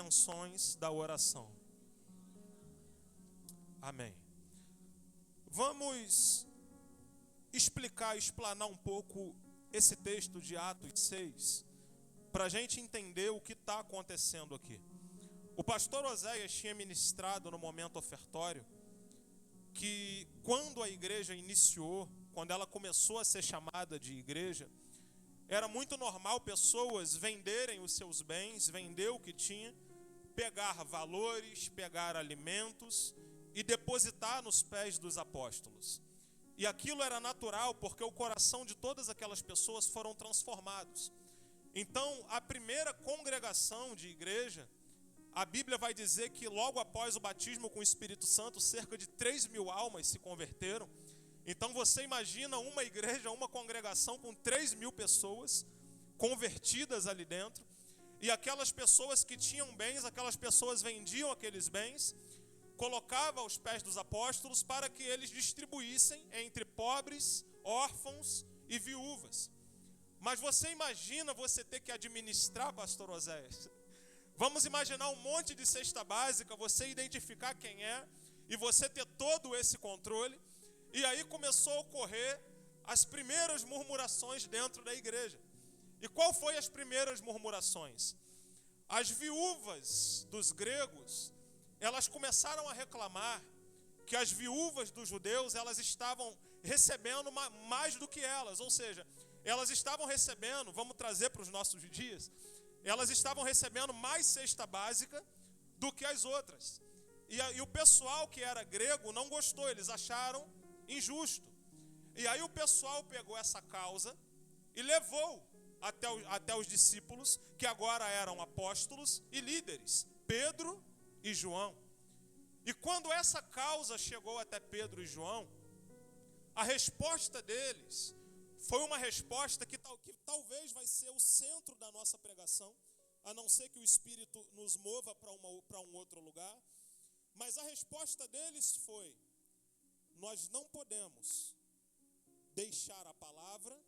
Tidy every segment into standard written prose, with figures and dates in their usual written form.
dimensões da oração. Amém. Vamos explanar um pouco esse texto de Atos 6, para a gente entender o que está acontecendo aqui. O pastor Oséias tinha ministrado no momento ofertório que quando a igreja iniciou, quando ela começou a ser chamada de igreja, era muito normal pessoas venderem os seus bens, vender o que tinha, pegar valores, pegar alimentos e depositar nos pés dos apóstolos. E aquilo era natural porque o coração de todas aquelas pessoas foram transformados. Então, a primeira congregação de igreja, a Bíblia vai dizer que logo após o batismo com o Espírito Santo, cerca de 3.000 almas se converteram. Então você imagina uma igreja, uma congregação com 3.000 pessoas convertidas ali dentro. E aquelas pessoas que tinham bens, aquelas pessoas vendiam aqueles bens, colocavam aos pés dos apóstolos para que eles distribuíssem entre pobres, órfãos e viúvas. Mas você imagina você ter que administrar, pastor Oséias? Vamos imaginar um monte de cesta básica, você identificar quem é e você ter todo esse controle. E aí começou a ocorrer as primeiras murmurações dentro da igreja. E qual foi as primeiras murmurações? As viúvas dos gregos, elas começaram a reclamar que as viúvas dos judeus, elas estavam recebendo mais do que elas. Ou seja, elas estavam recebendo, vamos trazer para os nossos dias, elas estavam recebendo mais cesta básica do que as outras. E o pessoal que era grego não gostou, eles acharam injusto. E aí o pessoal pegou essa causa e levou até os discípulos, que agora eram apóstolos e líderes, Pedro e João. E quando essa causa chegou até Pedro e João, a resposta deles foi uma resposta que talvez vai ser o centro da nossa pregação, a não ser que o Espírito nos mova para um outro lugar. Mas a resposta deles foi: nós não podemos deixar a palavra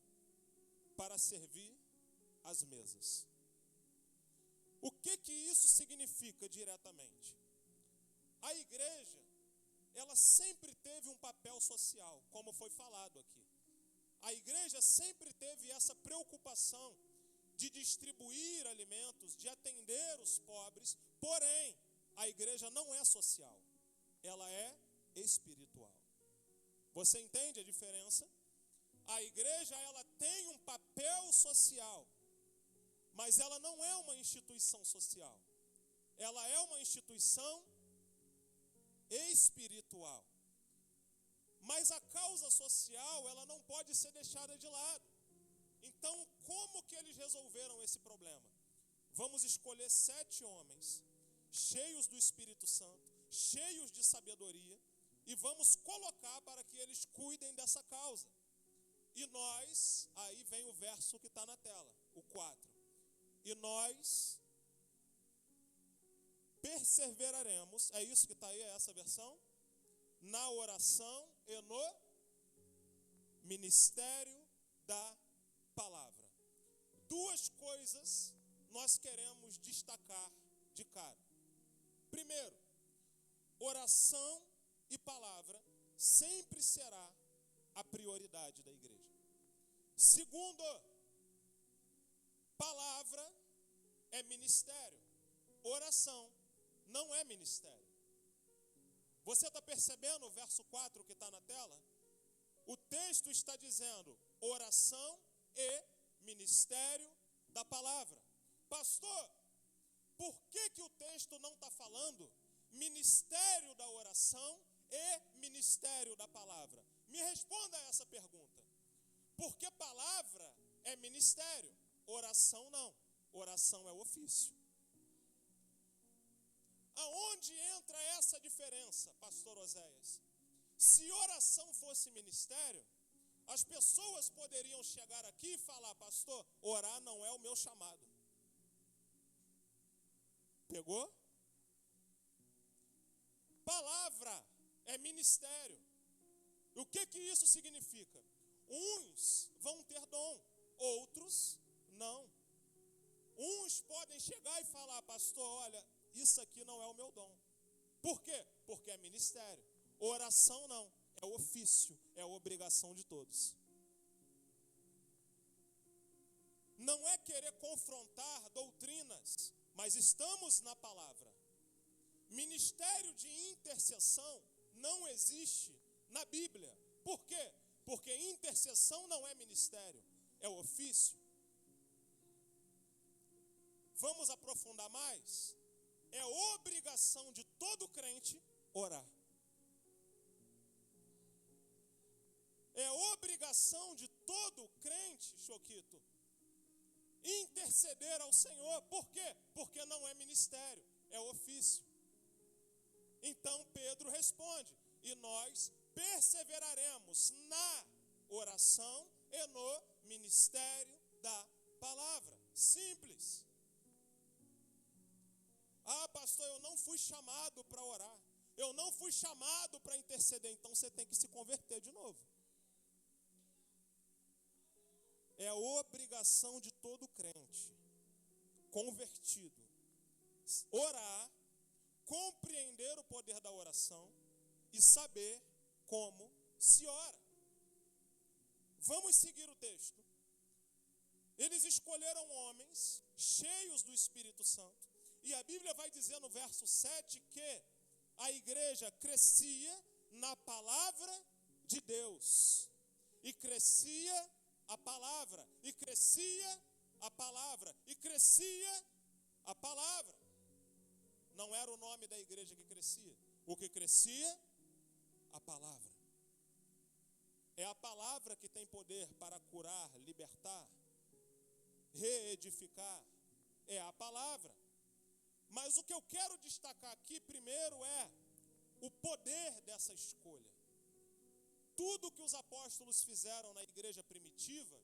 para servir as mesas. O que isso significa diretamente? A igreja, ela sempre teve um papel social, como foi falado aqui. A igreja sempre teve essa preocupação de distribuir alimentos, de atender os pobres, porém, a igreja não é social, ela é espiritual. Você entende a diferença? A igreja, ela tem um papel social, mas ela não é uma instituição social. Ela é uma instituição espiritual. Mas a causa social, ela não pode ser deixada de lado. Então, como que eles resolveram esse problema? Vamos escolher 7 homens, cheios do Espírito Santo, cheios de sabedoria, e vamos colocar para que eles cuidem dessa causa. E nós, aí vem o verso que está na tela, o 4. E nós perseveraremos, é isso que está aí, é essa versão? Na oração e no ministério da palavra. 2 coisas nós queremos destacar de cara. Primeiro, oração e palavra sempre será a prioridade da igreja. Segundo, palavra é ministério, oração não é ministério. Você está percebendo o verso 4 que está na tela? O texto está dizendo oração e ministério da palavra. Pastor, por que o texto não está falando ministério da oração e ministério da palavra? Me responda essa pergunta. Porque palavra é ministério, oração não. Oração é ofício. Aonde entra essa diferença, pastor Oséias? Se oração fosse ministério, as pessoas poderiam chegar aqui e falar: pastor, orar não é o meu chamado. Pegou? Palavra é ministério. O que isso significa? Uns vão ter dom, outros não. Uns podem chegar e falar: pastor, olha, isso aqui não é o meu dom. Por quê? Porque é ministério. Oração não, é ofício, é obrigação de todos. Não é querer confrontar doutrinas, mas estamos na palavra. Ministério de intercessão não existe na Bíblia. Por quê? Porque intercessão não é ministério, é ofício. Vamos aprofundar mais? É obrigação de todo crente orar. É obrigação de todo crente, Choquito, interceder ao Senhor. Por quê? Porque não é ministério, é ofício. Então Pedro responde: e nós perseveraremos na oração e no ministério da palavra. Simples. Ah, pastor, eu não fui chamado para orar. Eu não fui chamado para interceder. Então você tem que se converter de novo. É obrigação de todo crente convertido orar, compreender o poder da oração e saber como se ora. Vamos seguir o texto. Eles escolheram homens cheios do Espírito Santo. E a Bíblia vai dizer no verso 7 que a igreja crescia na palavra de Deus. E crescia a palavra. E crescia a palavra. E crescia a palavra. Não era o nome da igreja que crescia. O que crescia, a palavra. É a palavra que tem poder para curar, libertar, reedificar. É a palavra. Mas o que eu quero destacar aqui primeiro é o poder dessa escolha. Tudo que os apóstolos fizeram na igreja primitiva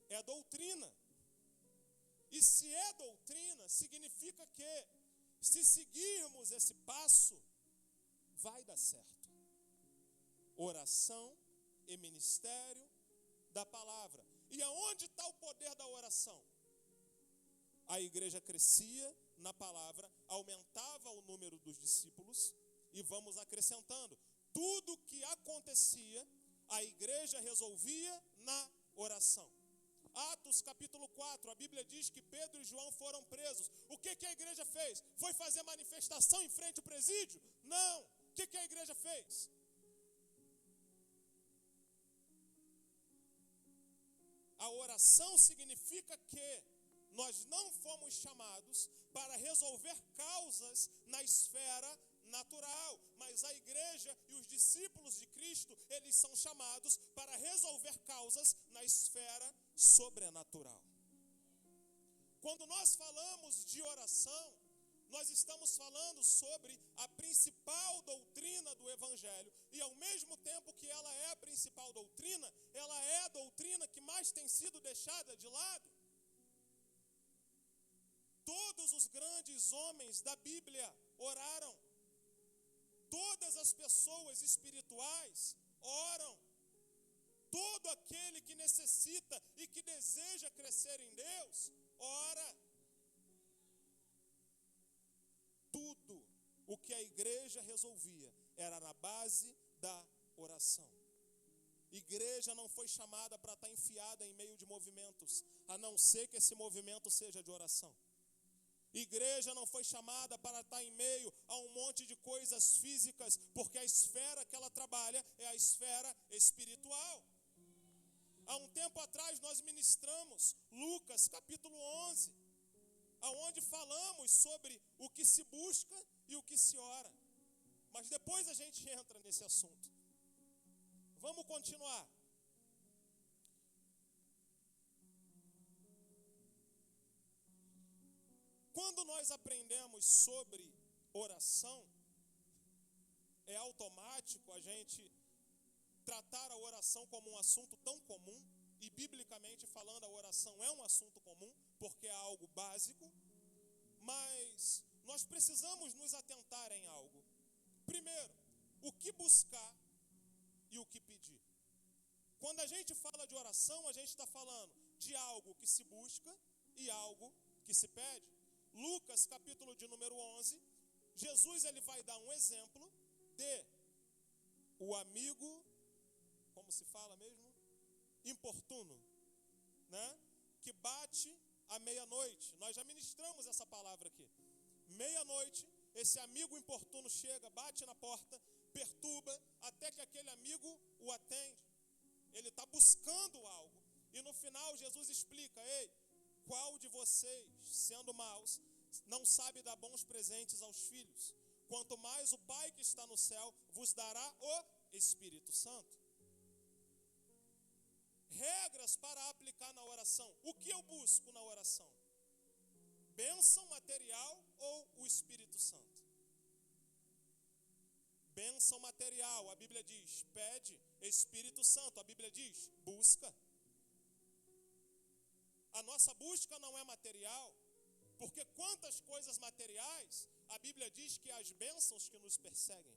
é doutrina. E se é doutrina, significa que, se seguirmos esse passo, vai dar certo. Oração e ministério da palavra. E aonde está o poder da oração? A igreja crescia na palavra, aumentava o número dos discípulos, e vamos acrescentando. Tudo que acontecia, a igreja resolvia na oração. Atos capítulo 4, a Bíblia diz que Pedro e João foram presos. O que a igreja fez? Foi fazer manifestação em frente ao presídio? Não. O que a igreja fez? A oração significa que nós não fomos chamados para resolver causas na esfera natural, mas a igreja e os discípulos de Cristo, eles são chamados para resolver causas na esfera sobrenatural. Quando nós falamos de oração, nós estamos falando sobre a principal doutrina do Evangelho. E ao mesmo tempo que ela é a principal doutrina, ela é a doutrina que mais tem sido deixada de lado. Todos os grandes homens da Bíblia oraram. Todas as pessoas espirituais oram. Todo aquele que necessita e que deseja crescer em Deus, ora. Tudo o que a igreja resolvia era na base da oração. Igreja não foi chamada para estar enfiada em meio de movimentos, a não ser que esse movimento seja de oração. Igreja não foi chamada para estar em meio a um monte de coisas físicas, porque a esfera que ela trabalha é a esfera espiritual. Há um tempo atrás nós ministramos Lucas capítulo 11, aonde falamos sobre o que se busca e o que se ora. Mas depois a gente entra nesse assunto. Vamos continuar. Quando nós aprendemos sobre oração, é automático a gente tratar a oração como um assunto tão comum, e biblicamente falando, a oração é um assunto comum, porque é algo básico, mas nós precisamos nos atentar em algo. Primeiro, o que buscar e o que pedir. Quando a gente fala de oração, a gente está falando de algo que se busca e algo que se pede. Lucas, capítulo de número 11, Jesus ele vai dar um exemplo de o amigo, como se fala mesmo? Importuno, né? Que bate à meia-noite. Nós já ministramos essa palavra aqui. Meia-noite, esse amigo importuno chega, bate na porta, perturba, até que aquele amigo o atende. Ele está buscando algo. E no final Jesus explica: ei, qual de vocês, sendo maus, não sabe dar bons presentes aos filhos? Quanto mais o Pai que está no céu vos dará o Espírito Santo. Regras para aplicar na oração. O que eu busco na oração? Bênção material ou o Espírito Santo? Bênção material, a Bíblia diz, pede. Espírito Santo, a Bíblia diz, busca. A nossa busca não é material, porque quantas coisas materiais, a Bíblia diz que as bênçãos que nos perseguem.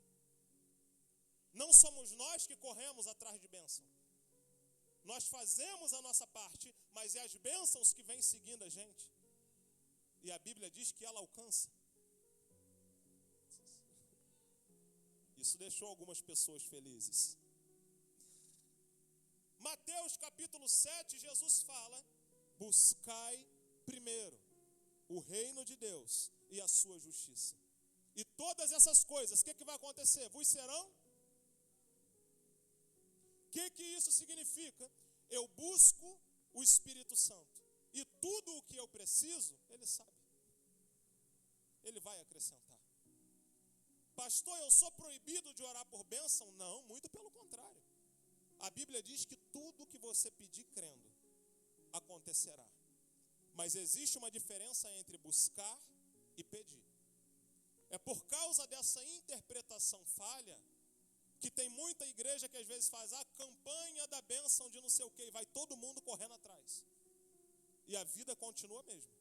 Não somos nós que corremos atrás de bênção. Nós fazemos a nossa parte, mas é as bênçãos que vêm seguindo a gente. E a Bíblia diz que ela alcança. Isso deixou algumas pessoas felizes. Mateus capítulo 7, Jesus fala: buscai primeiro o reino de Deus e a sua justiça. E todas essas coisas, o que vai acontecer? Vos serão? O que isso significa? Eu busco o Espírito Santo. E tudo o que eu preciso, Ele sabe. Ele vai acrescentar. Pastor, eu sou proibido de orar por bênção? Não, muito pelo contrário. A Bíblia diz que tudo o que você pedir crendo, acontecerá. Mas existe uma diferença entre buscar e pedir. É por causa dessa interpretação falha que tem muita igreja que às vezes faz a campanha da bênção de não sei o quê, e vai todo mundo correndo atrás. E a vida continua mesmo.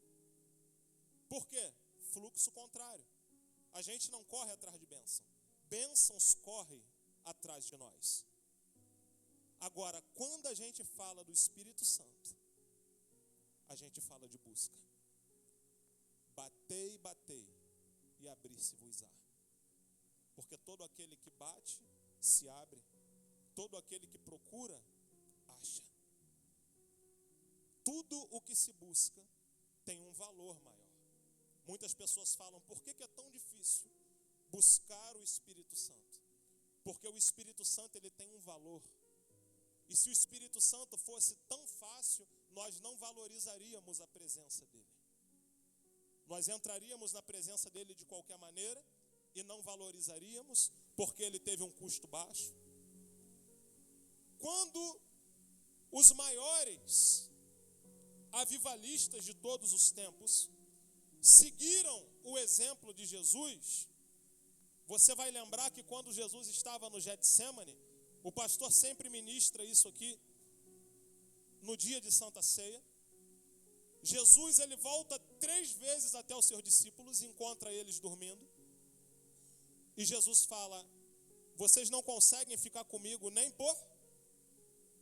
Por quê? Fluxo contrário. A gente não corre atrás de bênção. Bênçãos correm atrás de nós. Agora, quando a gente fala do Espírito Santo, a gente fala de busca. Batei, batei, e abrir-se-vos-á. Porque todo aquele que bate, se abre. Todo aquele que procura, acha. Tudo o que se busca tem um valor maior. Muitas pessoas falam: por que é tão difícil buscar o Espírito Santo? Porque o Espírito Santo ele tem um valor. E se o Espírito Santo fosse tão fácil, nós não valorizaríamos a presença dele. Nós entraríamos na presença dele de qualquer maneira e não valorizaríamos, porque ele teve um custo baixo. Quando os maiores avivalistas de todos os tempos seguiram o exemplo de Jesus, você vai lembrar que quando Jesus estava no Getsêmani, o pastor sempre ministra isso aqui, no dia de Santa Ceia, Jesus ele volta 3 vezes até os seus discípulos e encontra eles dormindo. E Jesus fala: vocês não conseguem ficar comigo nem por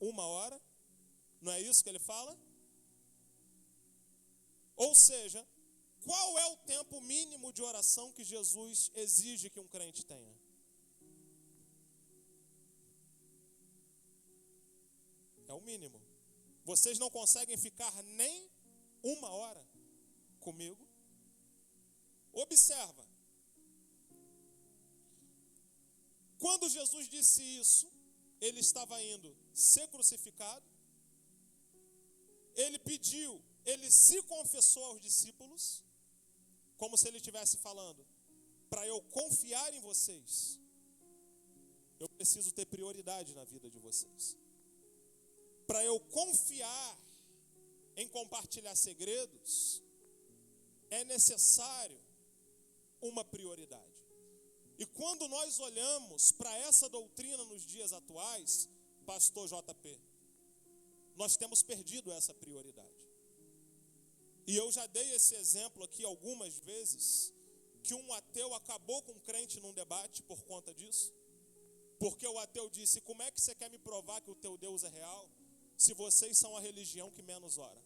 1 hora? Não é isso que ele fala? Ou seja, qual é o tempo mínimo de oração que Jesus exige que um crente tenha? É o mínimo. Vocês não conseguem ficar nem 1 hora comigo? Observa. Quando Jesus disse isso, ele estava indo ser crucificado. Ele pediu, ele se confessou aos discípulos, como se ele estivesse falando: para eu confiar em vocês, eu preciso ter prioridade na vida de vocês. Para eu confiar em compartilhar segredos, é necessário uma prioridade. E quando nós olhamos para essa doutrina nos dias atuais, pastor JP, nós temos perdido essa prioridade. E eu já dei esse exemplo aqui algumas vezes, que um ateu acabou com um crente num debate por conta disso. Porque o ateu disse: como é que você quer me provar que o teu Deus é real, se vocês são a religião que menos ora?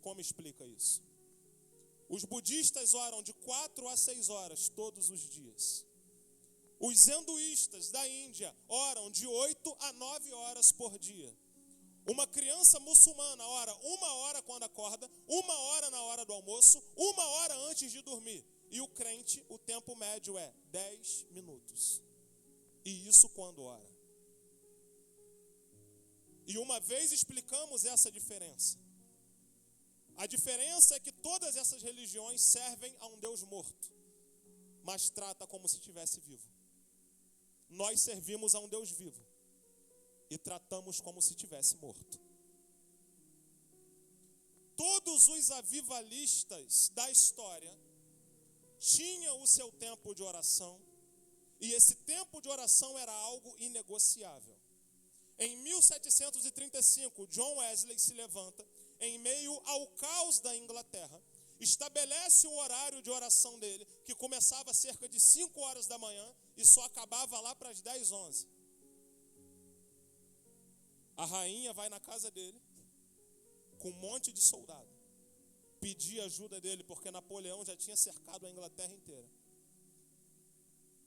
Como explica isso? Os budistas oram de 4 a 6 horas todos os dias. Os hinduístas da Índia oram de 8 a 9 horas por dia. Uma criança muçulmana ora 1 hora quando acorda, 1 hora na hora do almoço, 1 hora antes de dormir. E o crente, o tempo médio é 10 minutos. E isso quando ora. E uma vez explicamos essa diferença. A diferença é que todas essas religiões servem a um Deus morto, mas trata como se estivesse vivo. Nós servimos a um Deus vivo e tratamos como se estivesse morto. Todos os avivalistas da história tinham o seu tempo de oração, e esse tempo de oração era algo inegociável. Em 1735, John Wesley se levanta em meio ao caos da Inglaterra, estabelece o horário de oração dele, que começava cerca de 5 horas da manhã e só acabava lá para as 10, 11. A rainha vai na casa dele com um monte de soldado, pedir ajuda dele, porque Napoleão já tinha cercado a Inglaterra inteira.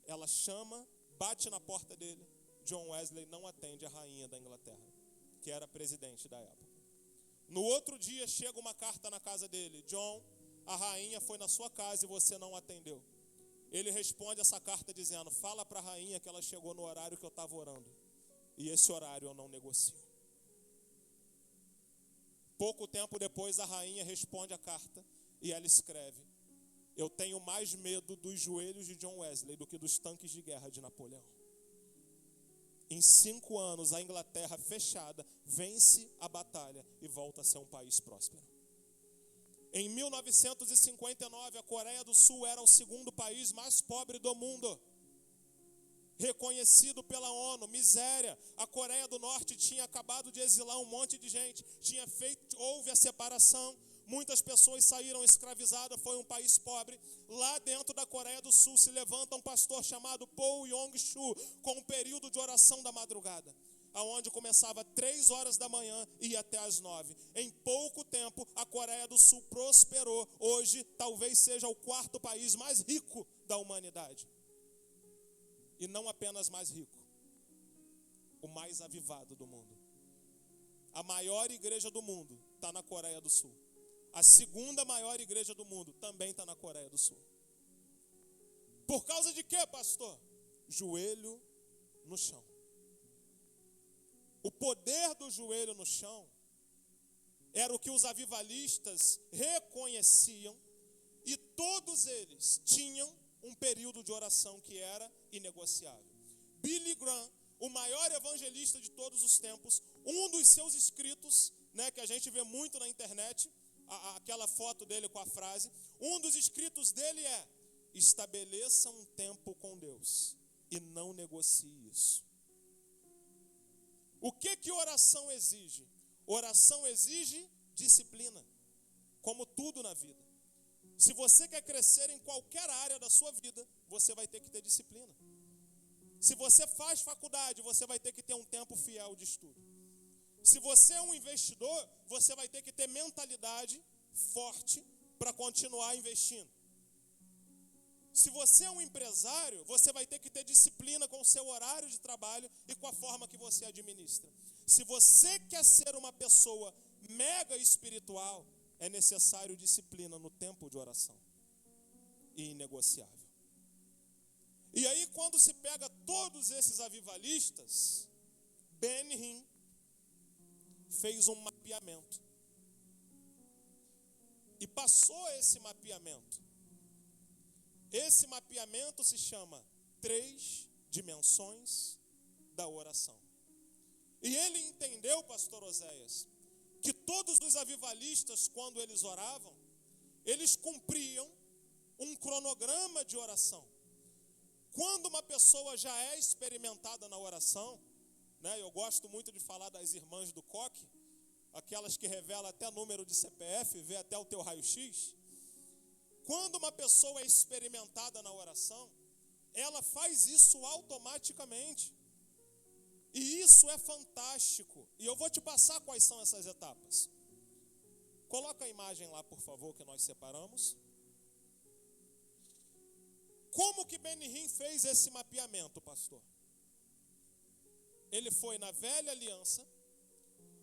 Ela chama, bate na porta dele. John Wesley não atende a rainha da Inglaterra, que era presidente da época. No outro dia chega uma carta na casa dele: John, a rainha foi na sua casa e você não atendeu. Ele responde essa carta dizendo: fala para a rainha que ela chegou no horário que eu estava orando, e esse horário eu não negocio. Pouco tempo depois a rainha responde a carta e ela escreve: eu tenho mais medo dos joelhos de John Wesley do que dos tanques de guerra de Napoleão. Em 5 anos, a Inglaterra fechada vence a batalha e volta a ser um país próspero. Em 1959, a Coreia do Sul era o 2º país mais pobre do mundo, reconhecido pela ONU. Miséria. A Coreia do Norte tinha acabado de exilar um monte de gente, houve a separação, muitas pessoas saíram escravizadas, foi um país pobre. Lá dentro da Coreia do Sul se levanta um pastor chamado Paul Yong-Soo, com um período de oração da madrugada, aonde começava 3 horas da manhã e ia até as 9. Em pouco tempo, a Coreia do Sul prosperou. Hoje, talvez seja o 4º país mais rico da humanidade. E não apenas mais rico, o mais avivado do mundo. A maior igreja do mundo está na Coreia do Sul. A 2ª maior igreja do mundo também está na Coreia do Sul. Por causa de quê, pastor? Joelho no chão. O poder do joelho no chão era o que os avivalistas reconheciam, e todos eles tinham um período de oração que era inegociável. Billy Graham, o maior evangelista de todos os tempos, um dos seus escritos, que a gente vê muito na internet, aquela foto dele com a frase, um dos escritos dele é: estabeleça um tempo com Deus e não negocie isso. O que oração exige? Oração exige disciplina, como tudo na vida. Se você quer crescer em qualquer área da sua vida, você vai ter que ter disciplina. Se você faz faculdade, você vai ter que ter um tempo fiel de estudo. Se você é um investidor, você vai ter que ter mentalidade forte para continuar investindo. Se você é um empresário, você vai ter que ter disciplina com o seu horário de trabalho e com a forma que você administra. Se você quer ser uma pessoa mega espiritual, é necessário disciplina no tempo de oração. E inegociável. E aí, quando se pega todos esses avivalistas, Ben Hinn fez um mapeamento. E passou esse mapeamento. Esse mapeamento se chama 3 dimensões da oração. E ele entendeu, pastor Oséias, que todos os avivalistas, quando eles oravam, eles cumpriam um cronograma de oração. Quando uma pessoa já é experimentada na oração, eu gosto muito de falar das irmãs do coque, aquelas que revelam até número de CPF, vê até o teu raio-x. Quando uma pessoa é experimentada na oração, ela faz isso automaticamente. E isso é fantástico. E eu vou te passar quais são essas etapas. Coloca a imagem lá, por favor, que nós separamos. Como que Benihim fez esse mapeamento, pastor? Ele foi na velha aliança,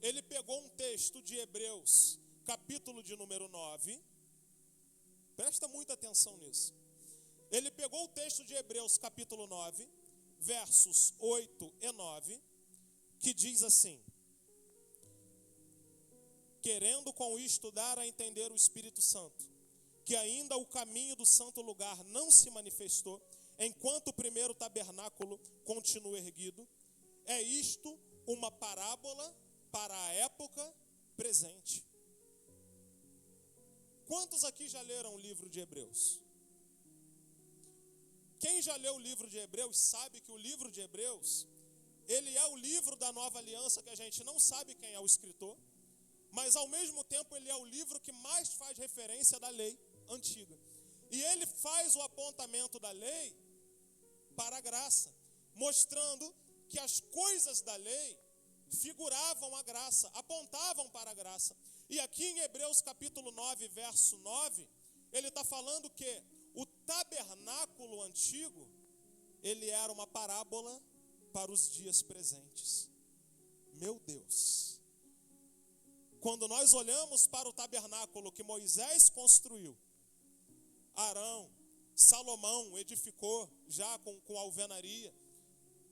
ele pegou um texto de Hebreus, capítulo de número 9, presta muita atenção nisso. Ele pegou o texto de Hebreus, capítulo 9, versos 8 e 9, que diz assim: querendo com isto dar a entender o Espírito Santo, que ainda o caminho do santo lugar não se manifestou, enquanto o primeiro tabernáculo continua erguido, é isto uma parábola para a época presente. Quantos aqui já leram o livro de Hebreus? Quem já leu o livro de Hebreus sabe que o livro de Hebreus, ele é o livro da nova aliança, que a gente não sabe quem é o escritor, mas ao mesmo tempo ele é o livro que mais faz referência da lei antiga. E ele faz o apontamento da lei para a graça, mostrando que as coisas da lei figuravam a graça, apontavam para a graça. E aqui em Hebreus capítulo 9, verso 9, ele está falando que o tabernáculo antigo, ele era uma parábola para os dias presentes. Meu Deus! Quando nós olhamos para o tabernáculo que Moisés construiu, Arão, Salomão edificou já com alvenaria,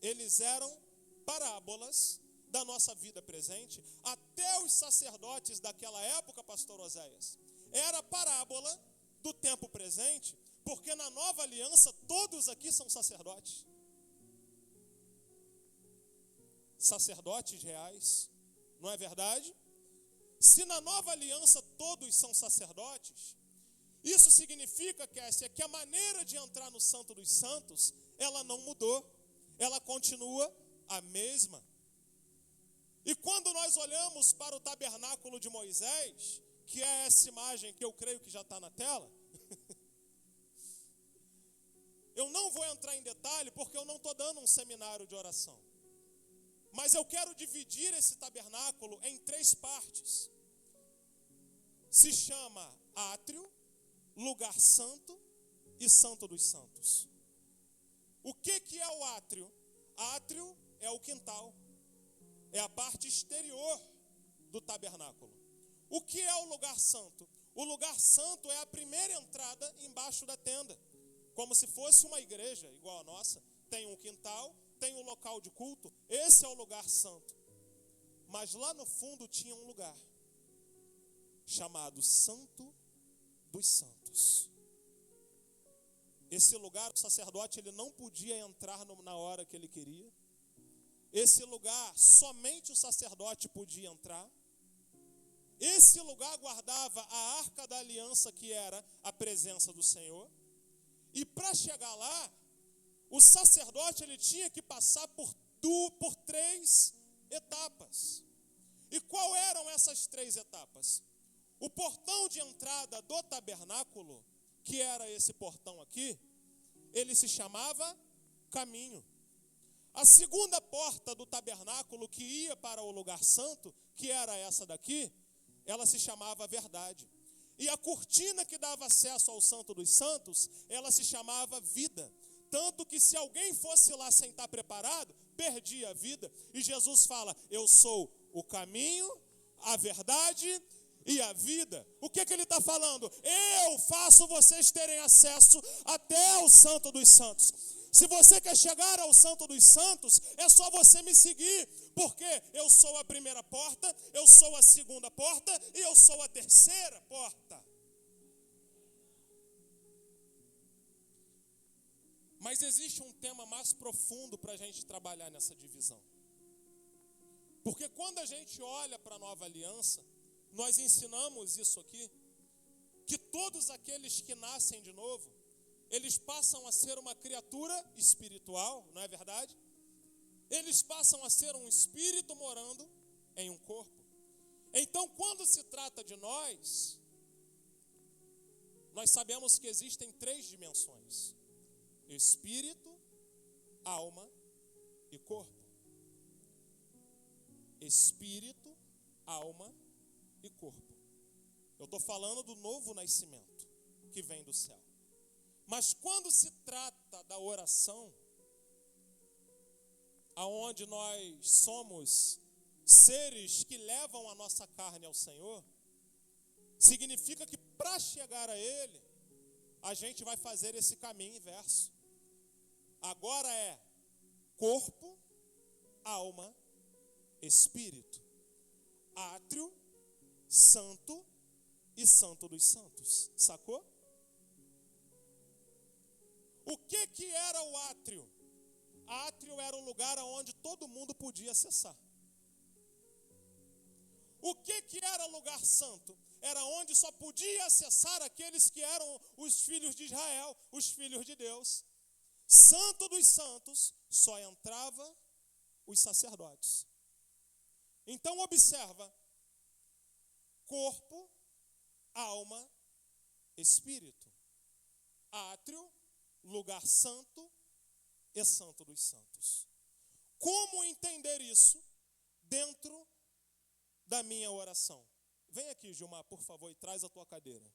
eles eram parábolas da nossa vida presente. Até os sacerdotes daquela época, pastor Oséias, era parábola do tempo presente, porque na nova aliança todos aqui são sacerdotes. Sacerdotes reais, não é verdade? Se na nova aliança todos são sacerdotes, isso significa, Kessia, que a maneira de entrar no Santo dos Santos, ela não mudou, ela continua a mesma. E quando nós olhamos para o tabernáculo de Moisés, que é essa imagem que eu creio que já está na tela, eu não vou entrar em detalhe porque eu não estou dando um seminário de oração. Mas eu quero dividir esse tabernáculo em 3 partes. Se chama átrio, lugar santo e santo dos santos. O que é o átrio? Átrio é o quintal, é a parte exterior do tabernáculo. O que é o lugar santo? O lugar santo é a primeira entrada embaixo da tenda, como se fosse uma igreja igual a nossa. Tem um quintal, tem um local de culto, esse é o lugar santo. Mas lá no fundo tinha um lugar chamado Santo dos Santos. Esse lugar, o sacerdote ele não podia entrar na hora que ele queria. Esse lugar, somente o sacerdote podia entrar. Esse lugar guardava a arca da aliança, que era a presença do Senhor. E para chegar lá, o sacerdote ele tinha que passar por 3 etapas. E qual eram essas 3 etapas? O portão de entrada do tabernáculo, que era esse portão aqui, ele se chamava caminho. A segunda porta do tabernáculo que ia para o lugar santo, que era essa daqui, ela se chamava verdade. E a cortina que dava acesso ao Santo dos Santos, ela se chamava vida. Tanto que se alguém fosse lá sem estar preparado, perdia a vida. E Jesus fala: eu sou o caminho, a verdade e a vida. O que ele está falando? Eu faço vocês terem acesso até o Santo dos Santos. Se você quer chegar ao Santo dos Santos, é só você me seguir, porque eu sou a primeira porta, eu sou a segunda porta e eu sou a terceira porta. Mas existe um tema mais profundo para a gente trabalhar nessa divisão. Porque quando a gente olha para a nova aliança, nós ensinamos isso aqui, que todos aqueles que nascem de novo, eles passam a ser uma criatura espiritual, não é verdade? Eles passam a ser um espírito morando em um corpo. Então, quando se trata de nós sabemos que existem 3 dimensões: espírito, alma e corpo. Espírito, alma e corpo. Eu estou falando do novo nascimento que vem do céu. Mas quando se trata da oração, aonde nós somos seres que levam a nossa carne ao Senhor, significa que para chegar a Ele, a gente vai fazer esse caminho inverso. Agora é corpo, alma, espírito, átrio, santo e santo dos santos. Sacou? O que era o átrio? Átrio era um lugar onde todo mundo podia acessar. O que era lugar santo? Era onde só podia acessar aqueles que eram os filhos de Israel, os filhos de Deus. Santo dos santos, só entrava os sacerdotes. Então observa, corpo, alma, espírito, átrio, lugar santo e santo dos santos. Como entender isso dentro da minha oração? Vem aqui, Gilmar, por favor, e traz a tua cadeira.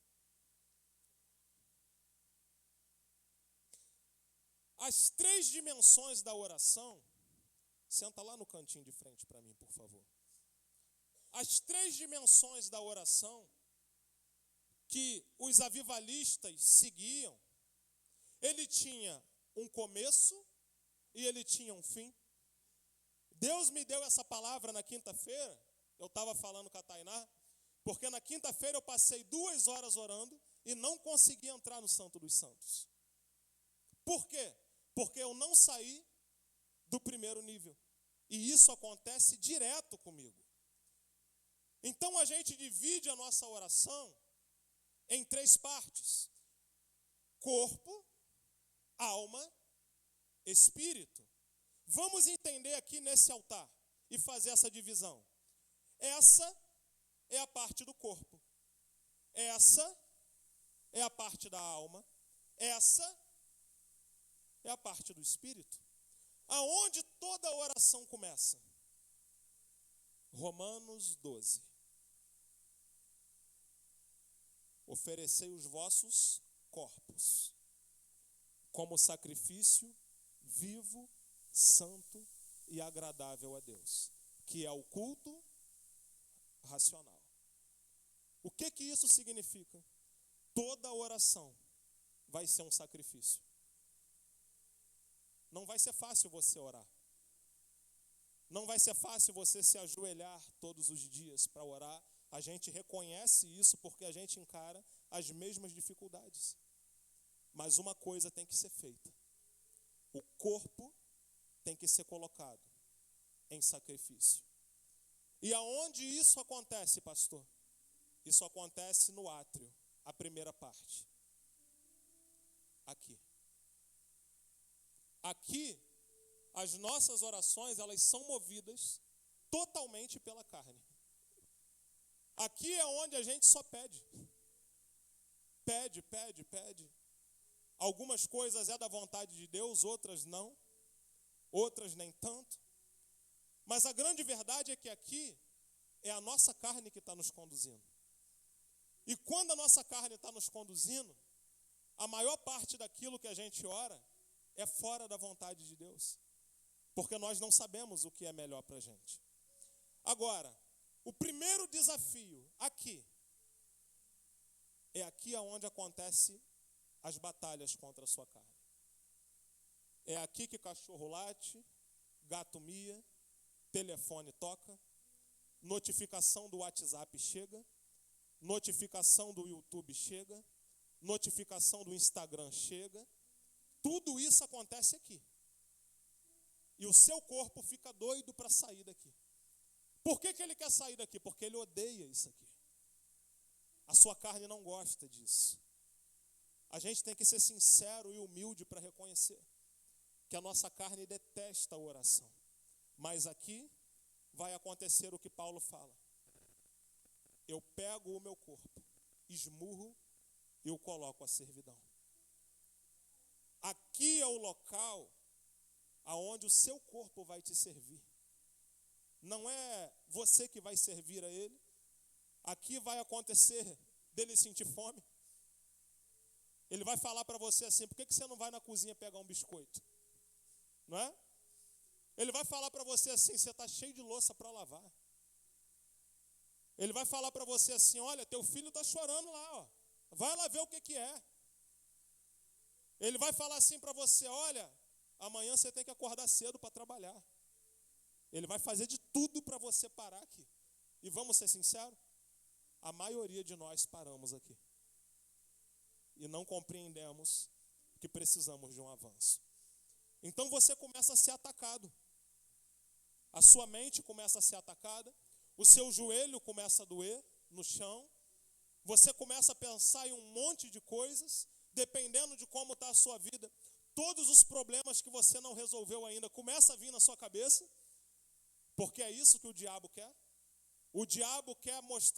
As 3 dimensões da oração, senta lá no cantinho de frente para mim, por favor. As 3 dimensões da oração que os avivalistas seguiam, ele tinha um começo e ele tinha um fim. Deus me deu essa palavra na quinta-feira, eu estava falando com a Tainá, porque na quinta-feira eu passei 2 horas orando e não consegui entrar no Santo dos Santos. Por quê? Porque eu não saí do primeiro nível. E isso acontece direto comigo. Então a gente divide a nossa oração em 3 partes: corpo, alma, espírito. Vamos entender aqui nesse altar e fazer essa divisão. Essa é a parte do corpo. Essa é a parte da alma. Essa é a parte do espírito. Aonde toda oração começa? Romanos 12. Oferecei os vossos corpos como sacrifício vivo, santo e agradável a Deus, que é o culto racional. O que isso significa? Toda oração vai ser um sacrifício. Não vai ser fácil você orar. Não vai ser fácil você se ajoelhar todos os dias para orar. A gente reconhece isso porque a gente encara as mesmas dificuldades. Mas uma coisa tem que ser feita. O corpo tem que ser colocado em sacrifício. E aonde isso acontece, pastor? Isso acontece no átrio, a primeira parte. Aqui. Aqui, as nossas orações, elas são movidas totalmente pela carne. Aqui é onde a gente só pede. Pede, pede, pede. Algumas coisas é da vontade de Deus, outras não. Outras nem tanto. Mas a grande verdade é que aqui é a nossa carne que está nos conduzindo. E quando a nossa carne está nos conduzindo, a maior parte daquilo que a gente ora é fora da vontade de Deus. Porque nós não sabemos o que é melhor para a gente. Agora, o primeiro desafio aqui, é aqui onde acontece as batalhas contra a sua carne. É aqui que cachorro late, gato mia, telefone toca, notificação do WhatsApp chega, notificação do YouTube chega, notificação do Instagram chega. Tudo isso acontece aqui. E o seu corpo fica doido para sair daqui. Por que ele quer sair daqui? Porque ele odeia isso aqui. A sua carne não gosta disso. A gente tem que ser sincero e humilde para reconhecer que a nossa carne detesta a oração. Mas aqui vai acontecer o que Paulo fala. Eu pego o meu corpo, esmurro e o coloco à servidão. Aqui é o local aonde o seu corpo vai te servir. Não é você que vai servir a ele. Aqui vai acontecer dele sentir fome. Ele vai falar para você assim: por que você não vai na cozinha pegar um biscoito? Não é? Ele vai falar para você assim: você está cheio de louça para lavar. Ele vai falar para você assim: olha, teu filho está chorando lá, ó. Vai lá ver o que é. Ele vai falar assim para você: olha, amanhã você tem que acordar cedo para trabalhar. Ele vai fazer de tudo para você parar aqui. E vamos ser sinceros, a maioria de nós paramos aqui. E não compreendemos que precisamos de um avanço. Então você começa a ser atacado. A sua mente começa a ser atacada. O seu joelho começa a doer no chão. Você começa a pensar em um monte de coisas. Dependendo de como está a sua vida, todos os problemas que você não resolveu ainda começam a vir na sua cabeça. Porque é isso que o diabo quer. O diabo quer mostrar